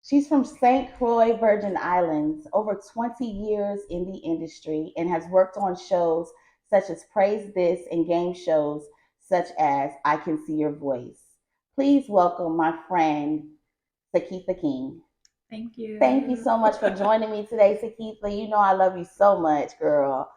She's from St. Croix, Virgin Islands, over 20 years in the industry, and has worked on shows such as Praise This and game shows such as I Can See Your Voice. Please welcome my friend, SaKeitha King. Thank Thank you you. so much for joining me today, SaKeitha. You know I love you so much, girl.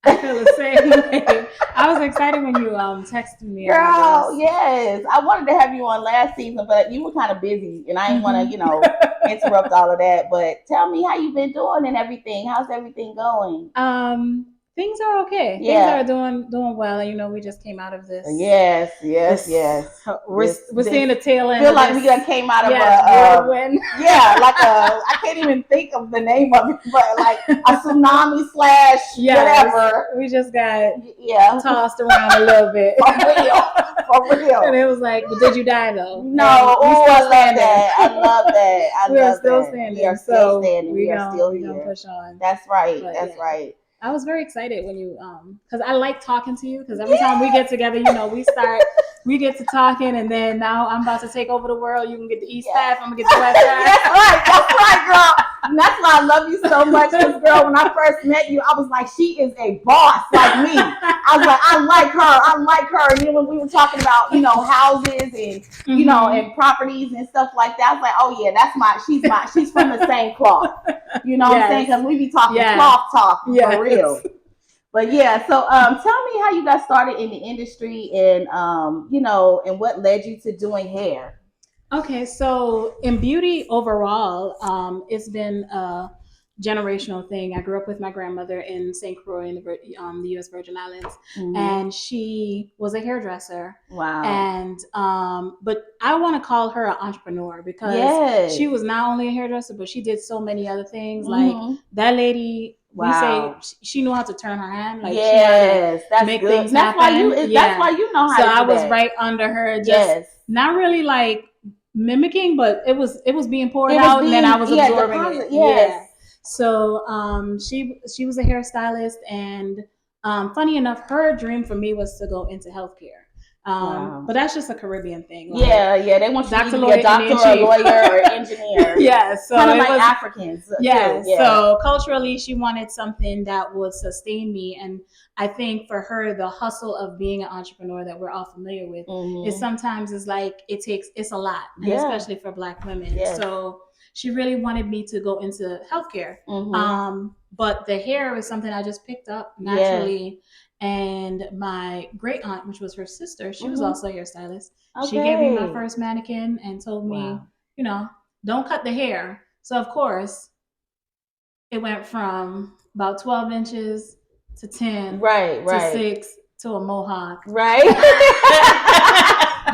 I feel the same way. I was excited when you texted me about Girl, this. yes. I wanted to have you on last season, but you were kind of busy and I didn't want to, Hmm. interrupt all of that. But tell me how you've been doing and everything. How's everything going? Things are okay. Things are Yeah. doing well. We just came out of Yes, yes, this. yes. We're This we're this seeing the tail end feel of like we this. done came out of Yes, a whirlwind. yeah, like I can't even think of the name of it, but like a tsunami slash Yes, whatever. we just got Yeah, tossed around a little bit, for real, for and real. it was like, "But did you die though?" And No, we oh, still I love standing. that. I love that. I We are love still that. We are standing, still so standing. We are still we gonna here. push on. That's right. But That's yeah, right. I was very excited when you because I like talking to you, because every time we Yes, get together, we get to talking, and then now I'm about to take over the world. You can get the east yes. half, I'm gonna get the west half. That's right, girl. And that's why I love you so much. Because, girl, when I first met you, I was like, she is a boss like me. I was like, I like her. I like her. And then when we were talking about, houses and, Mm-hmm. and properties and stuff like that, I was like, oh, yeah, she's from the same cloth. You know what I'm saying? Yes. Because we be talking Yeah. cloth talk for Yes. real. But yeah, so tell me how you got started in the industry and, and what led you to doing hair. Okay, so in beauty overall, it's been a generational thing. I grew up with my grandmother in St. Croix in the U.S. Virgin Islands, Mm-hmm. and she was a hairdresser. Wow. And but I want to call her an entrepreneur, because she Yes. was not only a hairdresser, but she did so many other things. Like, Mm-hmm. that lady, we say Wow. she knew how to turn her hand. Like, she knew how to Yes, that's make good. things And that's why happen. that's Yeah. why you know So how to I do was that. right under her, just Yes. not really like mimicking, but it was being poured It was out, and then I being, was yeah, absorbing it. deposit. Yes. Yeah. So she was a hairstylist, and funny enough, her dream for me was to go into healthcare. Wow. But that's just a Caribbean thing. Like, Yeah, yeah. They want you to Dr. either be a Lloyd, doctor Indian or a chief. lawyer or engineer. Yeah, so Kind of it like was. Africans too. Yeah, Yeah. so culturally, she wanted something that would sustain me. And I think for her, the hustle of being an entrepreneur that we're all familiar with is Mm-hmm. sometimes is like, it's a lot, and Yeah. especially for Black women. Yes. So she really wanted me to go into healthcare. Mm-hmm. But the hair was something I just picked up Yes. naturally. And my great aunt, which was her sister, she was Mm-hmm. also a hairstylist. She gave me my Okay. first mannequin and told me, Wow. you know, don't cut the hair. So of course, it went from about 12 inches to 10 Right. to Right. 6 to a mohawk. Right.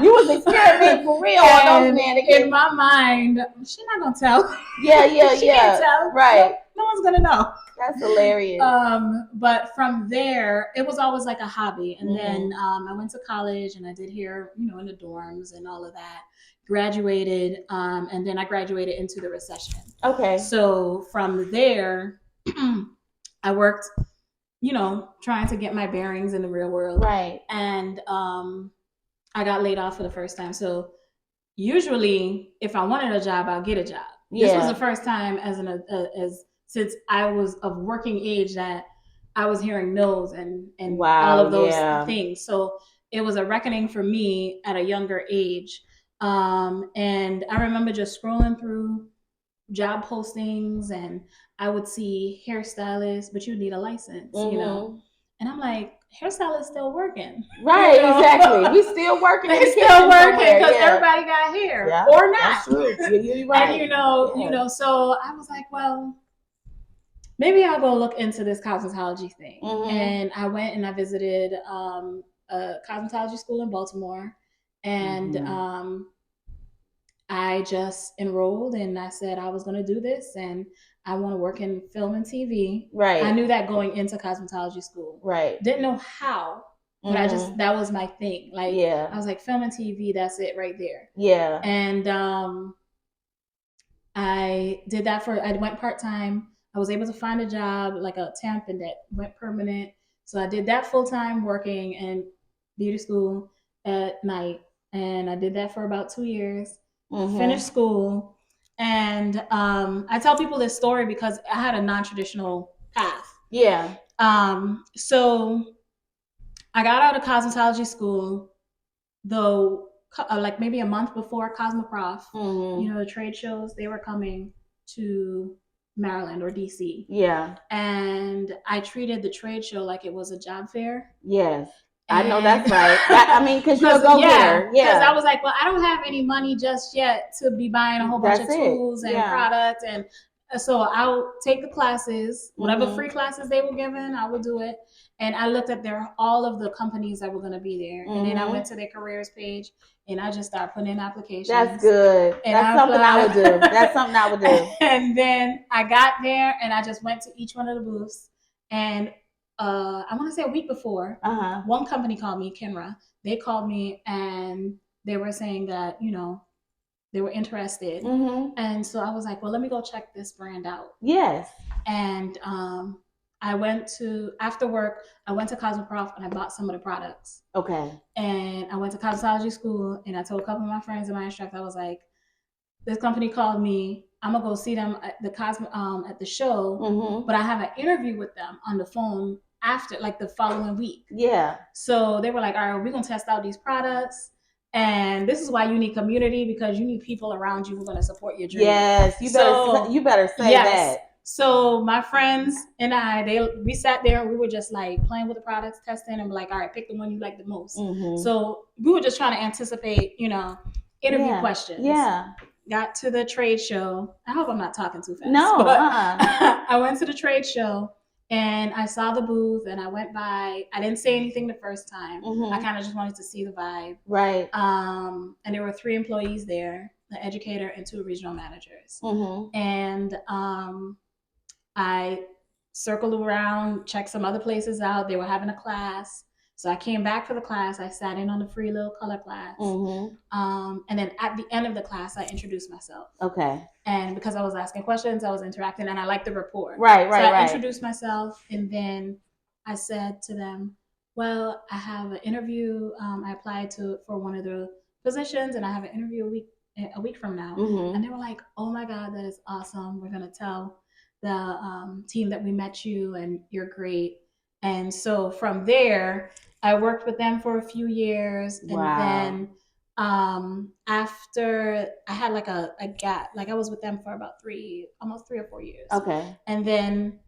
You was experimenting for real on those And in mannequins. my mind, she's not gonna tell. Yeah. Yeah. She can't Yeah. tell. No, Right. no one's gonna know. That's hilarious. But from there, it was always like a hobby. And then Mm-hmm. I went to college, and I did hair, in the dorms and all of that. Graduated, and then I graduated into the recession. Okay. So from there, I worked, trying to get my bearings in the real world. Right. And I got laid off for the first time. So usually, if I wanted a job, I'll get a job. This was the Yeah. first time as since I was of working age that I was hearing no's and all Wow. of those Yeah. things. So it was a reckoning for me at a younger age. And I remember just scrolling through job postings, and I would see hairstylists, but you need a license. Mm-hmm. And I'm like, hairstylists still working, Right. Exactly. We still working in they the still kitchen working somewhere. because Yeah. everybody got hair Yeah. or not. That's true. You're And right. Yeah. so I was like, well, maybe I'll go look into this cosmetology thing. Mm-hmm. And I went and I visited a cosmetology school in Baltimore, and Mm-hmm. I just enrolled, and I said I was going to do this, and I want to work in film and TV. I Right. knew that going into cosmetology school. Right. Didn't know how, but Mm-hmm. that was my thing. Like, I Yeah. was like, film and TV, that's it right there. Yeah. And I went part time. I was able to find a job, like a temp, and that went permanent. So I did that full time, working in beauty school at night. And I did that for about 2 years. I Mm-hmm. finished school. And I tell people this story because I had a non-traditional path. Yeah. So I got out of cosmetology school, though, like maybe a month before Cosmoprof, Mm-hmm. the trade shows, they were coming to Maryland or DC. Yeah. And I treated the trade show like it was a job fair. Yes. I know And that's right. I mean, because you're a go-getter. because I Yeah. was like, well, I don't have any money just yet to be buying a whole bunch of That's it. tools and Yeah. products, and so I'll take the classes, whatever Mhm. free classes they were given, I would do it. And I looked at all of the companies that were going to be there, and then I went to their careers page, and I just started putting in applications. That's good. And That's something I would do. That's something I would do. And then I got there, and I just went to each one of the booths, and I want to say a week before, one company called me, Kinra. They called me, and they were saying that, they were interested. And so I was like, well, let me go check this brand out. Yes. And I went to, after work, I went to Cosmoprof and I bought some of the products. Okay. And I went to cosmetology school, and I told a couple of my friends and my instructor, I was like, this company called me. I'm gonna go see them at the show, but I have an interview with them on the phone after, like, the following week. Yeah. So they were like, all right, we're gonna test out these products, and this is why you need community, because you need people around you who are gonna support your dream. Yes, you better say that. So my friends and we sat there and we were just like playing with the products, testing, and be like, all right, pick the one you like the most. So we were just trying to anticipate, interview questions. Yeah. Got to the trade show. I hope I'm not talking too fast. No. I went to the trade show, and I saw the booth, and I went by. I didn't say anything the first time. I kind of just wanted to see the vibe. Right. And there were 3 employees there, the educator and 2 regional managers. And I circled around, checked some other places out. They were having a class. So I came back for the class. I sat in on the free little color class. And then at the end of the class, I introduced myself. Okay. And because I was asking questions, I was interacting, and I liked the rapport. Right. So I introduced myself, and then I said to them, well, I have an interview. I applied for one of the positions, and I have an interview a week from now. And they were like, oh my God, that is awesome. We're going to tell the team that we met you, and you're great. And so from there, I worked with them for a few years. Wow. And then after, I had like a gap, like I was with them for about almost 3 or 4 years. Okay. And then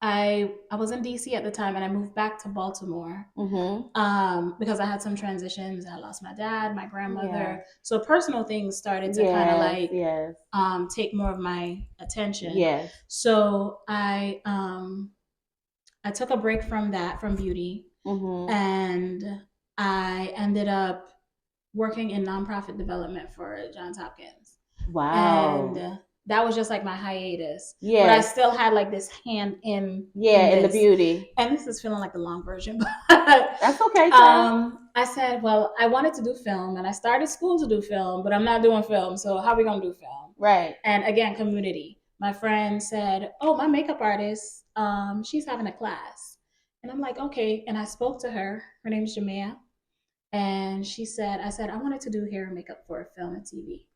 I was in DC at the time, and I moved back to Baltimore because I had some transitions. I lost my dad, my grandmother. Yeah. So personal things started to kind of like take more of my attention. Yes. So I took a break from beauty, and I ended up working in nonprofit development for Johns Hopkins. Wow. And that was just like my hiatus. Yeah. But I still had like this hand in the beauty. And this is feeling like the long version, but that's okay. I said, well, I wanted to do film, and I started school to do film, but I'm not doing film. So how are we gonna do film? Right. And again, community. My friend said, oh, my makeup artist, she's having a class. And I'm like, okay. And I spoke to her. Her name is Jamea. And I said, I wanted to do hair and makeup for film and TV.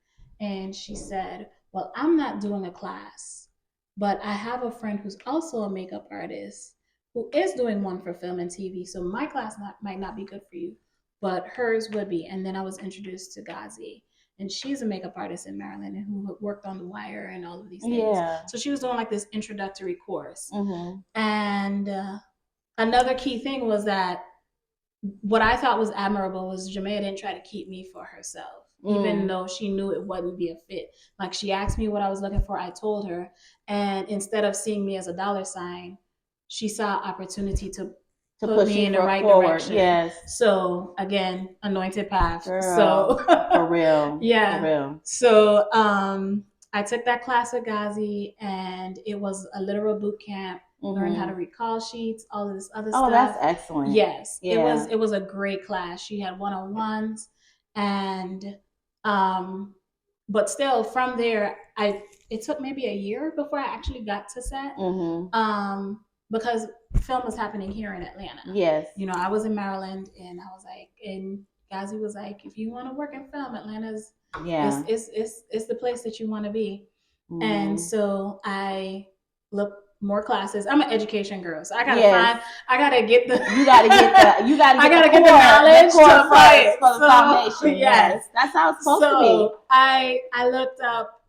And she said, well, I'm not doing a class, but I have a friend who's also a makeup artist who is doing one for film and TV. So my class might not be good for you, but hers would be. And then I was introduced to Ghazi, and she's a makeup artist in Maryland and who worked on The Wire and all of these things. Yeah. So she was doing like this introductory course. And another key thing was that what I thought was admirable was Jamea didn't try to keep me for herself. Even though she knew it wouldn't be a fit. Like, she asked me what I was looking for, I told her. And instead of seeing me as a dollar sign, she saw opportunity to put me in the right direction. Yes. So again, anointed path. Girl, so for real. Yeah. For real. So I took that class with Ghazi, and it was a literal boot camp. Learned how to read call sheets, all of this other stuff. Oh, that's excellent. Yes. Yeah. It was a great class. She had one-on-ones, and but still from there, it took maybe a year before I actually got to set. Because film was happening here in Atlanta. Yes. I was in Maryland, and I was like, and Gazi was like, if you want to work in film, Atlanta's Yeah. it's the place that you want to be. And Mm. so I look more classes. I'm an education girl, so I gotta Yes. I gotta get the You gotta get the I gotta the get the knowledge core to apply it. for the So, foundation. yes. Yes. That's how it's supposed to be. So I looked up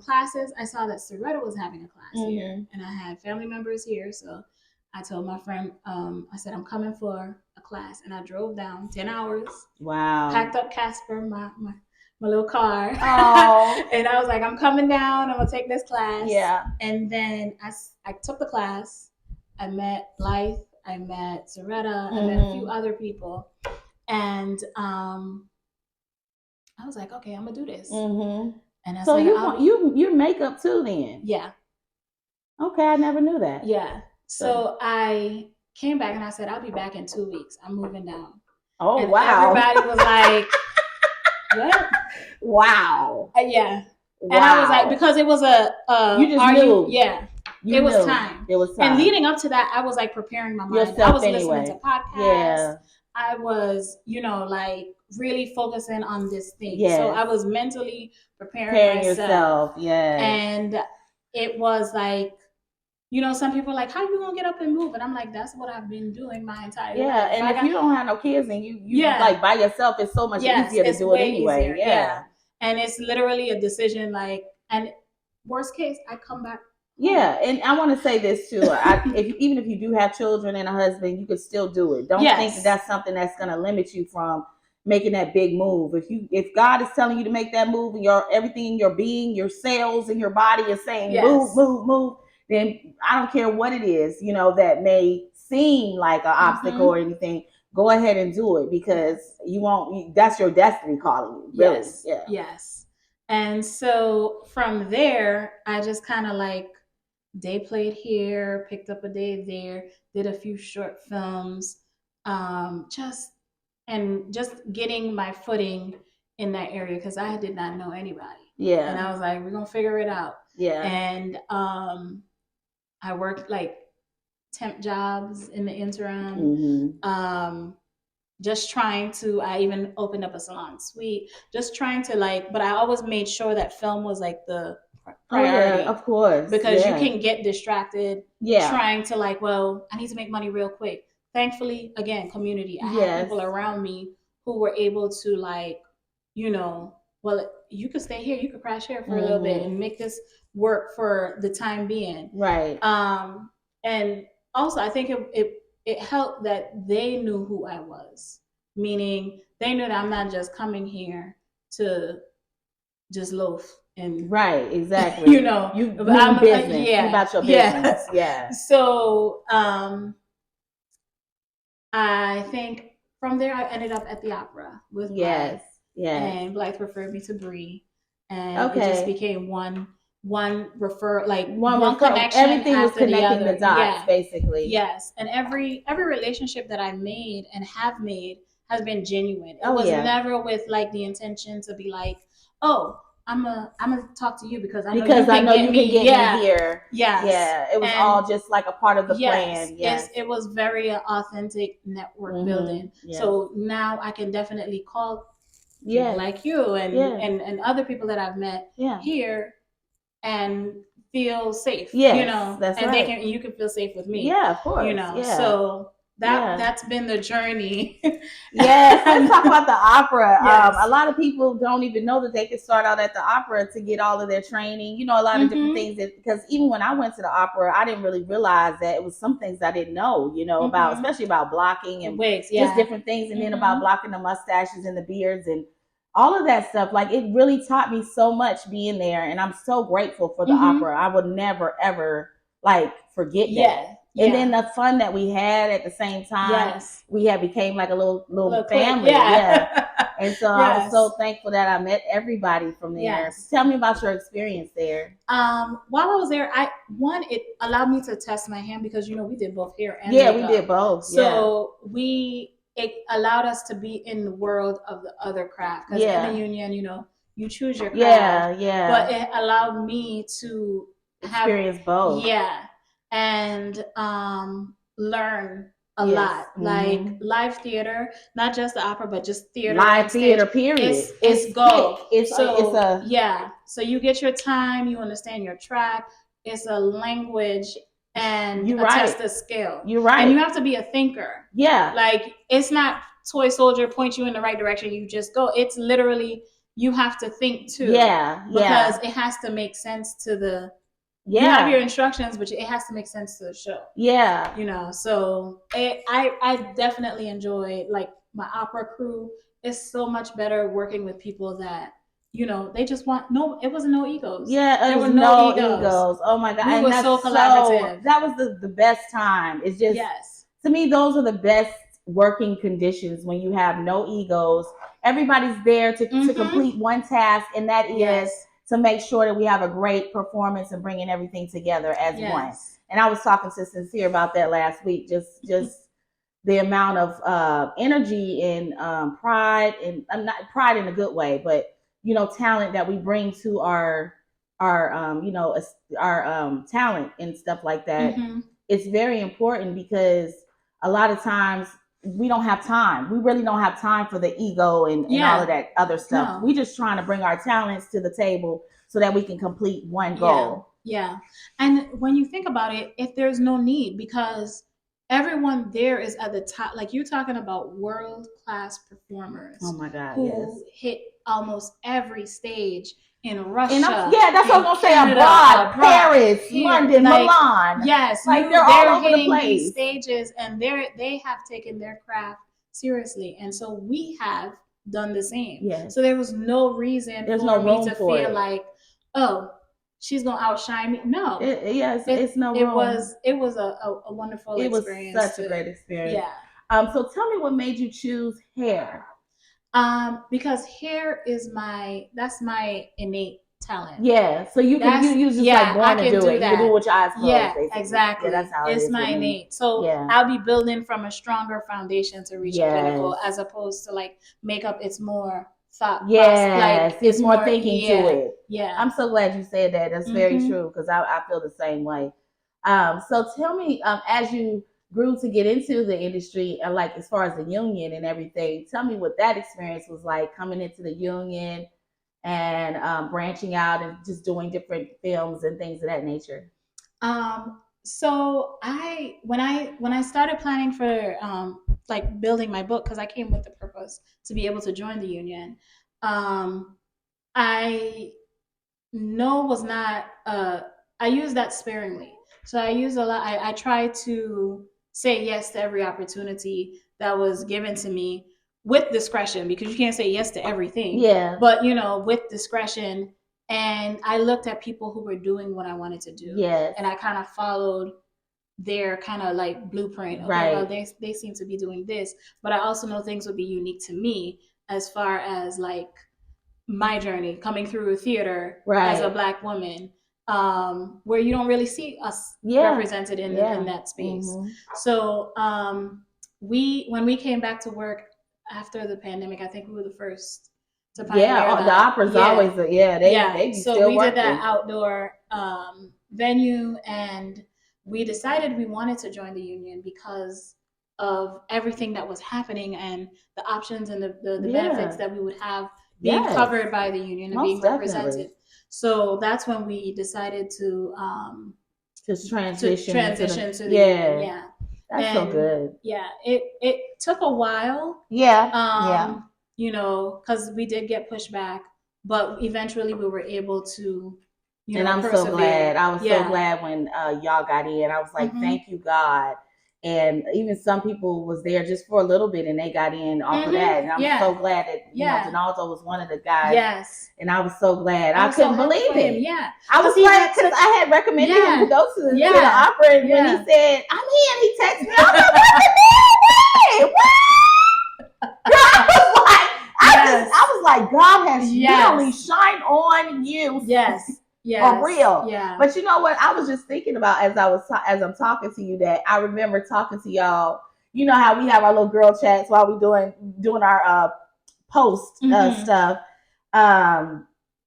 classes. I saw that SaKeitha was having a class here, and I had family members here. So I told my friend, I said, I'm coming for a class, and I drove down 10 hours. Wow. Packed up Casper, my little car. Oh. And I was like, I'm coming down. I'm gonna take this class. Yeah. And then I took the class. I met Blythe. I met SaKeitha. I met a few other people, and I was like, okay, I'm gonna do this. And I so said, you makeup too then? Yeah. Okay, I never knew that. Yeah. So I came back and I said, I'll be back in 2 weeks. I'm moving down. Oh, and wow. Everybody was like, what? Wow. Yeah. Wow. And I was like, because it was you just knew. Yeah. It was time. It was time. And leading up to that, I was like preparing my mind. Yourself I was anyway. listening to podcasts. Yeah. I was, like really focusing on this thing. Yes. So I was mentally preparing myself. Yourself. Yeah. And it was like, some people are like, how you gonna get up and move? And I'm like, that's what I've been doing my entire life. Yeah, and if you don't have no kids and you like by yourself, it's so much easier to do it anyway. Easier. Yeah. And it's literally a decision, like, and worst case, I come back. Yeah, and I want to say this too. Even if you do have children and a husband, you could still do it. Don't think that that's something that's going to limit you from making that big move. If God is telling you to make that move, and everything in your being, your cells and your body is saying move, then I don't care what it is, that may seem like an obstacle or anything. Go ahead and do it, because that's your destiny calling you. Really. Yes. Yeah. Yes. And so from there, I just kind of like day played here, picked up a day there, did a few short films, just getting my footing in that area, because I did not know anybody. Yeah. And I was like, we're gonna figure it out. Yeah. And I worked like temp jobs in the interim. Just trying to, I even opened up a salon suite, just trying to but I always made sure that film was like the priority. Oh, yeah, of course. Because you can get distracted trying to I need to make money real quick. Thankfully, again, community. I had people around me who were able to well, you could stay here, you could crash here for a little bit and make this work for the time being. Right. And also I think it helped that they knew who I was, meaning they knew that I'm not just coming here to just loaf. And right, exactly. you mean business. Yeah, about your business. Yeah. So I think from there I ended up at the opera with Blythe. And Blythe referred me to Bree, and it just became one refer, one connection. Everything was connecting the dots, basically. Yes, and every relationship that I made and have made has been genuine. It was never with the intention to be like, oh, I'm gonna talk to you because I know you can get me here. Yeah. It was all just like a part of the plan. Yes. It was very authentic network building. Yes. So now I can definitely call people like you and other people that I've met here and feel safe. That's and right. you can feel safe with me. Yeah, of course. So that's been the journey. Yes, let's talk about the opera. A lot of people don't even know that they can start out at the opera to get all of their training. A lot of different things. Because even when I went to the opera, I didn't really realize that it was some things I didn't know. About, especially about blocking and wigs, just different things, and then about blocking the mustaches and the beards and all of that stuff. It really taught me so much being there, and I'm so grateful for the opera. I would never ever forget that. And then the fun that we had at the same time, we became like a little family. And so I was so thankful that I met everybody from there. Tell me about your experience there. While I was there, it allowed me to test my hand, because we did both hair and makeup. We did both. So it allowed us to be in the world of the other craft, because in the union, you choose your craft. But it allowed me to experience both. And learn a Yes. lot. Like live theater, not just the opera, but just theater on Live stage. theater, period. It's go. Thick. It's a yeah. So you get your time, you understand your track. It's a language and You're a right. test of skill. You're right. And you have to be a thinker. Yeah. Like it's not toy soldier point you in the right direction, you just go. It's literally you have to think too. Yeah. Because it has to make sense to the you have your instructions, but it has to make sense to the show. Yeah. You know, so I definitely enjoy like my opera crew. It's so much better working with people that you know they just want it wasn't no egos. Yeah, there was were no egos. Oh my god, we and were that's so collaborative. That was the best time. It's just to me, those are the best working conditions when you have no egos. Everybody's there to complete one task, and that is to make sure that we have a great performance and bringing everything together as one. And I was talking to Sincere about that last week. Just the amount of energy and pride, and not pride in a good way, but you know, talent that we bring to our you know, our talent and stuff like that. It's very important because a lot of times we don't have time. We really don't have time for the ego and all of that other stuff. No. We just trying to bring our talents to the table so that we can complete one goal. Yeah. And when you think about it, if there's no need, because everyone there is at the top, like you're talking about world-class performers. Oh my God, who hit almost every stage in Russia. That's what I'm gonna say. Abroad, Paris, London, Milan. Yes, like they're all over the place. These stages, and they have taken their craft seriously, and so we have done the same. Yes. So there was no reason for me to feel like, oh, she's gonna outshine me. No. It's no room. It was a wonderful experience. It was such a great experience. Yeah. So tell me what made you choose hair. Because hair is that's my innate talent. Yeah. So you just like born to do it. That. You can do it with your eyes closed. Yeah, basically. Exactly. Yeah, that's how it's my innate. So I'll be building from a stronger foundation to reach a pinnacle, as opposed to like makeup. It's more thought. Yes, like, it's more thinking to it. Yeah. I'm so glad you said that. That's very true, because I feel the same way. So tell me, as you grew to get into the industry, like as far as the union and everything, tell me what that experience was like, coming into the union and branching out and just doing different films and things of that nature. So when I started planning for like building my book, because I came with the purpose to be able to join the union, I was not I use that sparingly. So I use a lot. I try to say yes to every opportunity that was given to me with discretion, because you can't say yes to everything. Yeah. But you know, with discretion. And I looked at people who were doing what I wanted to do. Yes. And I kind of followed their kind of like blueprint. Okay, right. Well, they seem to be doing this, but I also know things would be unique to me as far as like my journey coming through theater as a Black woman, where you don't really see us represented in that space. So when we came back to work after the pandemic, I think we were the first to pioneer that. The opera's always they so still we working. did that outdoor venue, and we decided we wanted to join the union because of everything that was happening and the options and the benefits that we would have being covered by the union and being represented. So that's when we decided to just transition to the union. Yeah, that's so good. Yeah, it took a while. You know, because we did get pushback, but eventually we were able to. I'm so glad. I was so glad when y'all got in. I was like, thank you, God. And even some people was there just for a little bit, and they got in off of that. And I'm so glad that you know, Donaldo was one of the guys. Yes. And I was so glad. I couldn't believe it. Yeah. I was glad because I had recommended him to go to the opera, and when he said, "I'm in," he texted me. I was like, "Wait, what?" I was like, God has really shined on you. Yes. For real. Yeah. But you know what? I was just thinking about as I'm talking to you, that I remember talking to y'all. You know how we have our little girl chats while we doing our post stuff.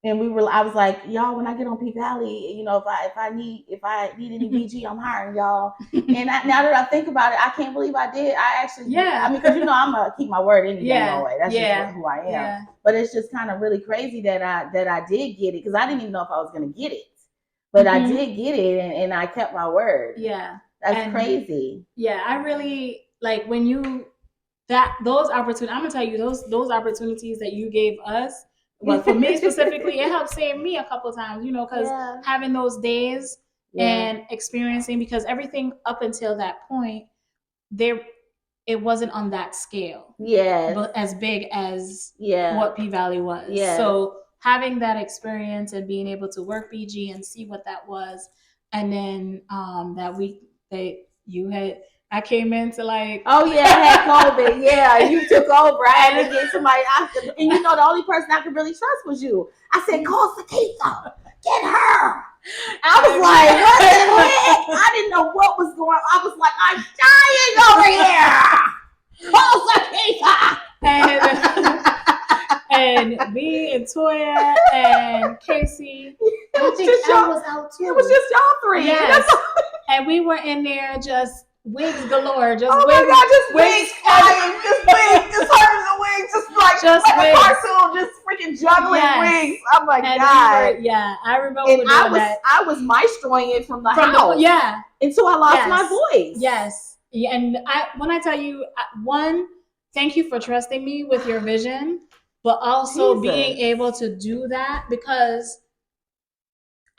And I was like, y'all, when I get on P Valley, if I need any BG, I'm hiring y'all. And now that I think about it, I can't believe I did. I actually, Yeah. I mean, because I'm gonna keep my word any Yeah. way. That's just who I am. Yeah. But it's just kind of really crazy that I did get it, because I didn't even know if I was gonna get it, but I did get it, and I kept my word. Yeah. That's crazy. Yeah, I really like when those opportunities. I'm gonna tell you those opportunities that you gave us. Well, for me specifically, it helped save me a couple times, because having those days and experiencing, because everything up until that point, it wasn't on that scale. But as big as what P Valley was. So having that experience and being able to work BG and see what that was, and then that week that you had, I came into like, oh yeah, I had COVID. Yeah, you took over. I had to get somebody after, and the only person I could really trust was you. I said, call SaKeitha, get her. I was like, what the heck? I didn't know what was going on. I was like, I'm dying over here. Call SaKeitha. And me and Toya and Casey, I think I was out too. It was just y'all three. Yes. And we were in there just wigs galore. Just oh wigs, my God, just wigs flying, just wigs, just hundreds of wigs, just like a cartoon, just freaking juggling wigs. Oh my God. I remember and I was maestroing it from the house. Until I lost my voice. Yes. Yeah, and when I tell you, one, thank you for trusting me with your vision, but also being able to do that, because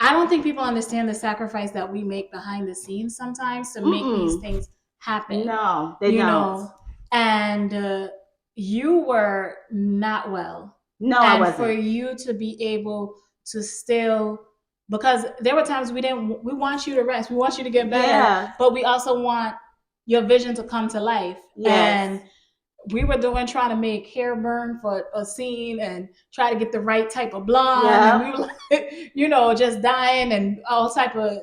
I don't think people understand the sacrifice that we make behind the scenes sometimes to make these things happen. No, they don't. And you were not well. No, I wasn't. For you to be able to still, because there were times we want you to rest, we want you to get better, but we also want your vision to come to life. And we were trying to make hair burn for a scene and try to get the right type of blonde. And we were like, just dying and all type of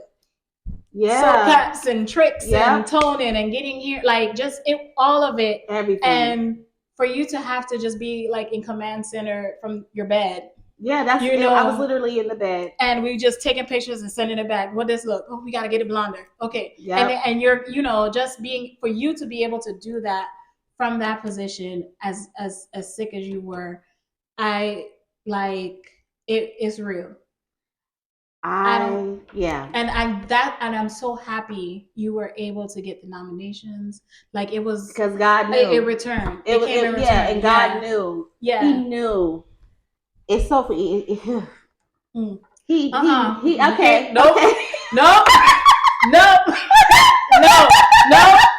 cuts and tricks and toning and getting here, like just all of it. Everything. And for you to have to just be like in command center from your bed. Yeah, that's I was literally in the bed. And we just taking pictures and sending it back. What does it look? Oh, we got to get it blonder. Okay. Yeah. And you're, just for you to be able to do that from that position as sick as you were, I like it's real. And I'm so happy you were able to get the nominations. Like it was because God knew it returned. It came in return. And God knew. Yeah, He knew. It's so he okay. Nope. Okay. Nope. Nope.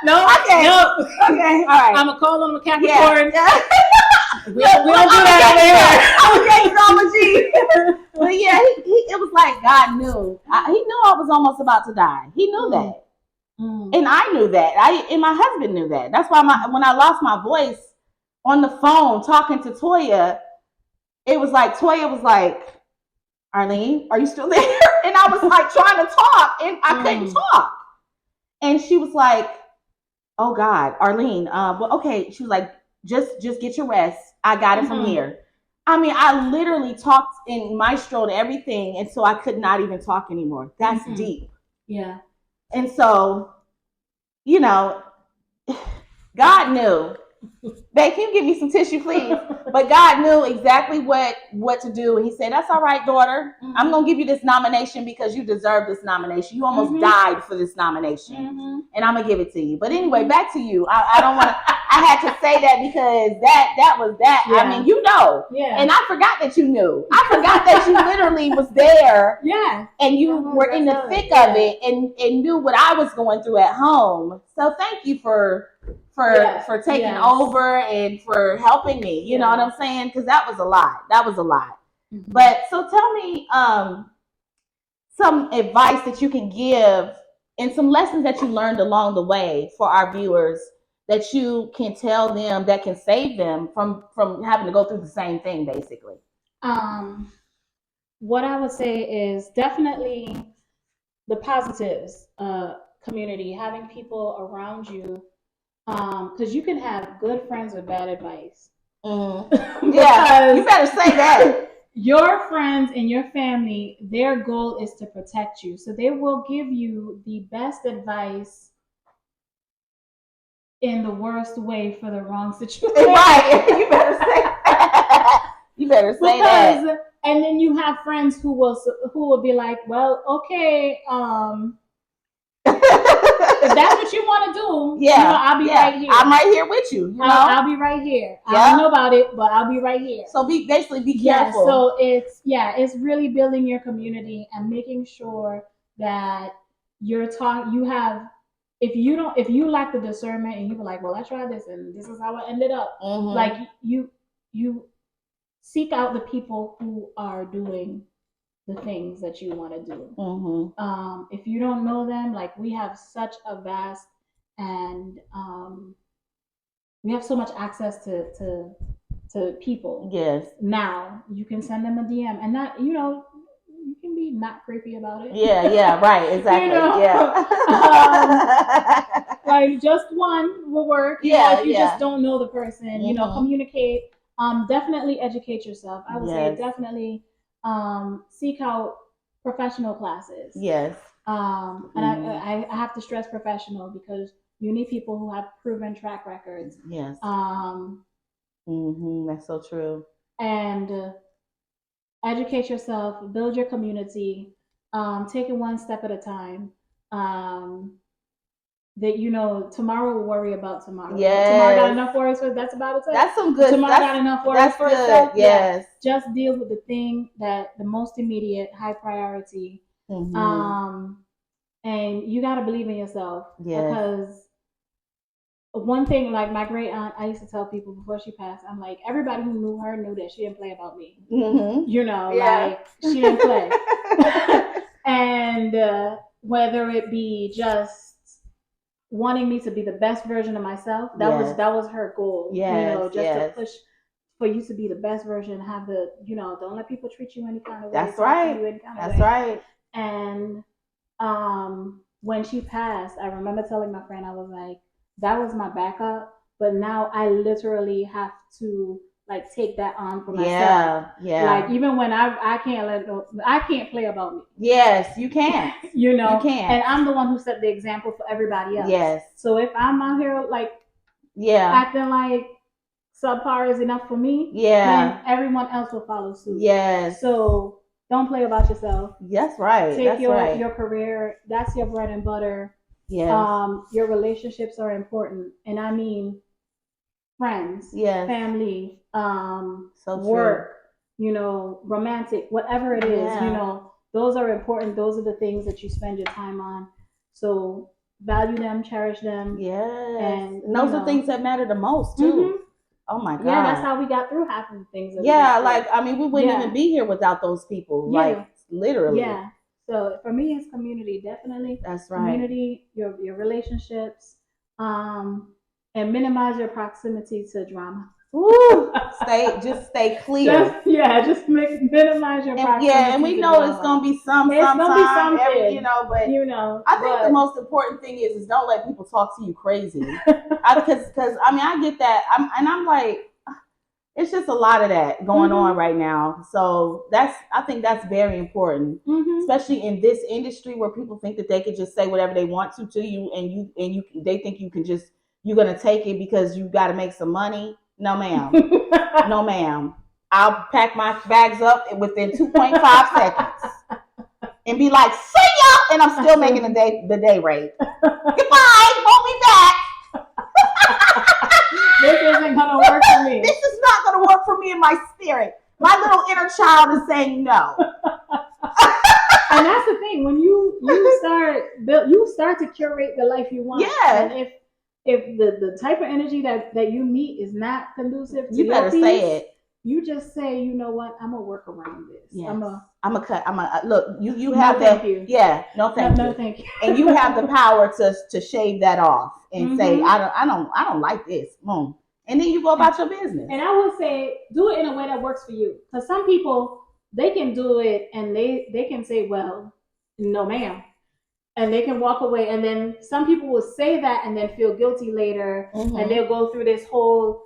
No. Okay. No. Okay. All right. I'm gonna call him a Capricorn. Yeah. We don't do that over here. But yeah, it was like God knew. He knew I was almost about to die. He knew that, and I knew that. And my husband knew that. That's why when I lost my voice on the phone talking to Toya, it was like Toya was like, Arlene, are you still there? And I was like trying to talk, and I couldn't talk. And she was like, oh God, Arlene, well, okay. She was like, just get your rest. I got it from here. I mean, I literally talked and maestroed everything, and so I could not even talk anymore. That's deep. Yeah. And so, God knew. Babe, can you give me some tissue, please? But God knew exactly what to do. And He said, that's all right, daughter. I'm going to give you this nomination because you deserve this nomination. You almost died for this nomination. And I'm going to give it to you. But anyway, back to you. I don't want to, I had to say that because that was that. Yeah. I mean, Yeah. And I forgot that you knew. I forgot that you literally was there. Yeah. And you were in the thick of it and knew what I was going through at home. So thank you for taking over and for helping me. You know what I'm saying? Because that was a lot. But so tell me some advice that you can give and some lessons that you learned along the way for our viewers that you can tell them that can save them from having to go through the same thing, basically. What I would say is definitely the positives, community, having people around you. Because you can have good friends with bad advice. Yeah, you better say that. your friends and your family, their goal is to protect you. So they will give you the best advice in the worst way for the wrong situation. Right. You better say that. You better say that. And then you have friends who will be like, well, okay, if that's what you want to do, I'll be right here. I'm right here with you. I'll be right here. I don't know about it, but I'll be right here. So be careful. So it's really building your community and making sure that if you lack the discernment and you were like, well, I tried this and this is how it ended up. Like you seek out the people who are doing the things that you want to do. If you don't know them, like we have such a vast and we have so much access to people. Yes. Now you can send them a DM and that you can be not creepy about it. Yeah, right, exactly. Like just one will work. If you just don't know the person, communicate. Definitely educate yourself. I would say definitely seek out professional classes. Yes. And I have to stress professional because you need people who have proven track records. Yes. That's so true. And educate yourself, build your community, take it one step at a time. That tomorrow will worry about tomorrow. Yes. Tomorrow got enough worries for that's about it. That's some good. Tomorrow got enough worries for itself. Yes. Just deal with the thing the most immediate, high priority. And you got to believe in yourself. Yes. Because one thing, like my great aunt, I used to tell people before she passed, I'm like, everybody who knew her knew that she didn't play about me. Like she didn't play. And whether it be just wanting me to be the best version of myself, that was her goal. To push for you to be the best version, have the don't let people treat you any kind of way. That's right. That's right. And when she passed, I remember telling my friend, I was like, that was my backup, but now I literally have to like take that on for myself. Yeah. Like even when I can't play about me. Yes, you can't. You can't. And I'm the one who set the example for everybody else. Yes. So if I'm out here like acting like subpar is enough for me, then everyone else will follow suit. Yes. So don't play about yourself. That's right. Take your career. That's your bread and butter. Yes. Your relationships are important, and I mean friends, family, work, romantic, whatever it is, those are important. Those are the things that you spend your time on. So value them, cherish them. Yes. And those are things that matter the most too. Oh my God. Yeah, that's how we got through half of the things. We wouldn't even be here without those people. Yeah. Like literally. Yeah. So for me, it's community, definitely. That's right. Community, your relationships, and minimize your proximity to drama. Ooh, stay clear. Just minimize your proximity. And we know it's gonna be something. But I think the most important thing is don't let people talk to you crazy. Because I get that. I'm like, it's just a lot of that going on right now. So I think that's very important, especially in this industry where people think that they could just say whatever they want to you, and they think you're gonna take it because you got to make some money. No, ma'am. No, ma'am. I'll pack my bags up within 2.5 seconds and be like, see ya, and I'm still making the day rate. Goodbye, won't be back. This isn't gonna work for me. This is not gonna work for me in my spirit. My little inner child is saying no. And that's the thing, when you start to curate the life you want. Yeah. And if the type of energy that you meet is not conducive to you better peace, say it. You just say, you know what, I'm gonna work around this. Yes. I'm a cut. Look. You have thank you. Yeah. No, thank you. No, thank you. And you have the power to shave that off and say, I don't like this. And then you go about your business. And I would say, do it in a way that works for you. Because some people, they can do it and they can say, well, no, ma'am. And they can walk away. And then some people will say that and then feel guilty later. And they'll go through this whole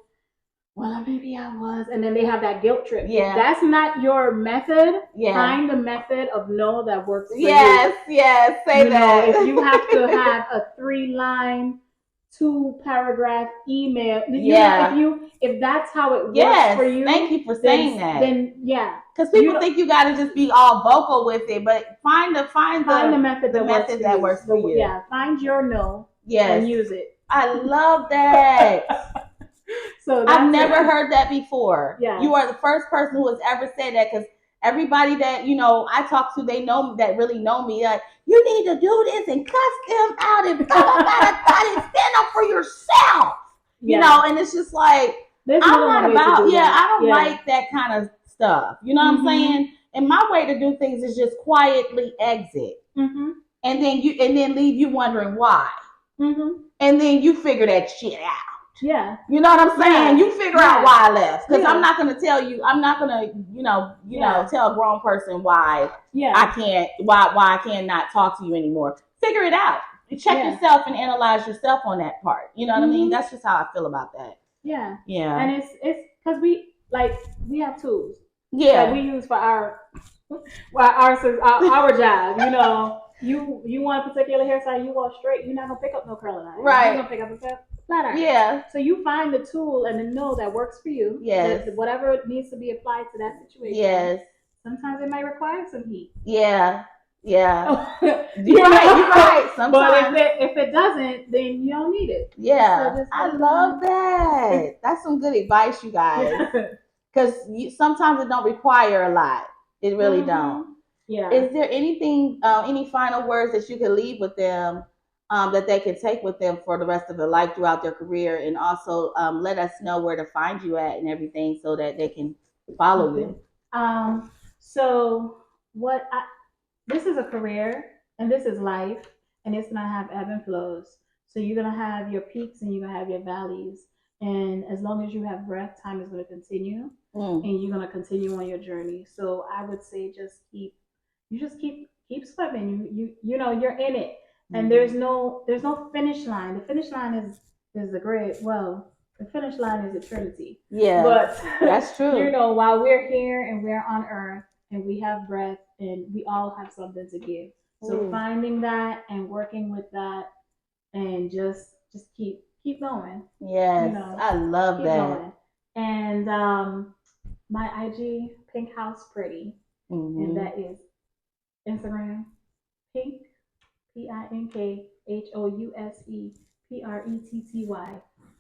well, maybe I was. And then they have that guilt trip. Yeah. If that's not your method, Yeah. find the method of no that works for Yes, you. yes, say that. If you have to have a 3-line, 2-paragraph email, Yeah. if that's how it works Yes, for you, thank you for saying that. Then yeah. Because people think you got to just be all vocal with it, but find the method that works for you. Yeah, find your no. Yes. And use it. I love that. So I've never heard that before. Yeah. You are the first person who has ever said that, because everybody that, you know, I talk to, they know, that really know me, like, you need to do this and cuss them out and blah, blah, blah, blah, and stand up for yourself. Yeah. You know, and it's just like, I'm not about, I don't like that kind of stuff. You know what I'm saying? And my way to do things is just quietly exit. And then leave you wondering why. And then you figure that shit out. Yeah. You know what I'm saying? You figure out why I left. Because I'm not going to tell you, I'm not going to, you know, tell a grown person why why I cannot talk to you anymore. Figure it out. Check yourself and analyze yourself on that part. You know what I mean? That's just how I feel about that. Yeah. Yeah. And it's because we have tools. Yeah. That we use for our job, you know. You want a particular hairstyle, you want straight, you're not gonna pick up no curling iron. Right. You're gonna pick up a flat iron. Yeah. So you find the tool and the know that works for you. Yes. Whatever needs to be applied to that situation. Yes. Sometimes it might require some heat. Yeah. Yeah. You're right. Sometimes. But if it doesn't, then you don't need it. Yeah. So I love that. That's some good advice, you guys. Because sometimes it don't require a lot. It really don't. Yeah. Is there anything, any final words that you can leave with them, that they can take with them for the rest of their life throughout their career, and also let us know where to find you at and everything so that they can follow you? So this is a career and this is life, and it's gonna have ebb and flows. So you're gonna have your peaks and you're gonna have your valleys. And as long as you have breath, time is gonna continue, and you're gonna continue on your journey. So I would say just keep swimming. You know you're in it, and there's no finish line. The finish line is the finish line is eternity. Yeah, but that's true. You know, while we're here and we're on earth and we have breath and we all have something to give. So finding that and working with that, and just keep going. Yes, you know, I love that. Going. And my IG, Pink House Pretty, and that is Instagram, Pink, PinkHousepretty.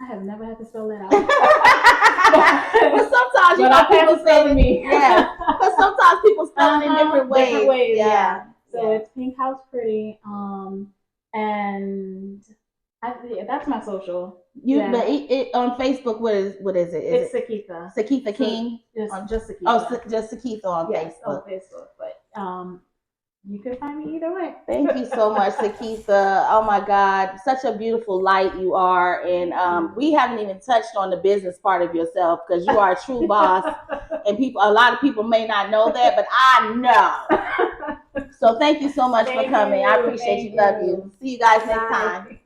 I have never had to spell that out. But sometimes people say to me, yeah. But sometimes people spell it in different ways. Yeah. So it's Pink House Pretty, and that's my social. But on Facebook, what is it? It's SaKeitha. SaKeitha King. Just SaKeitha. Oh, just SaKeitha on Facebook. On Facebook, but you can find me either way. Thank you so much, SaKeitha. Oh my God, such a beautiful light you are, and we haven't even touched on the business part of yourself, because you are a true boss, and a lot of people may not know that, but I know. So thank you so much for coming. I appreciate you. Love you. See you guys next time.